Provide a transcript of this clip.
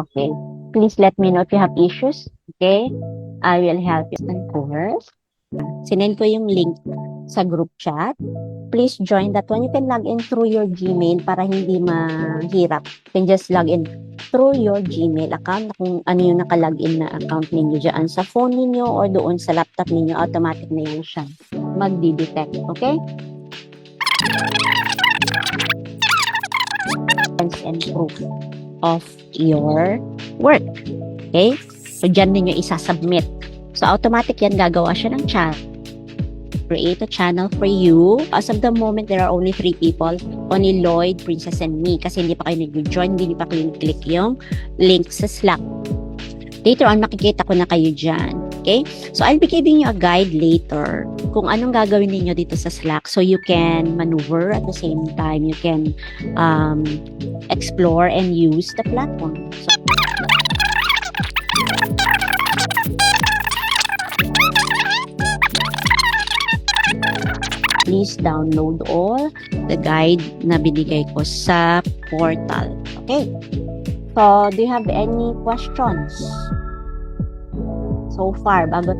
Okay. Please let me know if you have issues. Okay. I will help you. Of course. Sinend ko yung link sa group chat. Please join that one. You can log in through your Gmail para hindi mahirap. You can just log in through your Gmail account kung ano yung nakalogin na account ninyo dyan sa phone ninyo or doon sa laptop ninyo. Automatic na yan siya magdi-detect. Okay? And proof of your work. Okay? So, dyan ninyo isasubmit. So, automatic yan gagawa siya ng chat. Create a channel for you. As of the moment, there are only 3 people. Only Lloyd, Princess, and me. Kasi hindi pa kayo nag-join, hindi pa click yung link sa Slack. Later on, makikita ko na kayo dyan. Okay? So, I'll be giving you a guide later kung anong gagawin niyo dito sa Slack so you can maneuver at the same time. You can explore and use the platform. So, please download all the guide na binigay ko sa portal. Okay? So, do you have any questions? So far, bago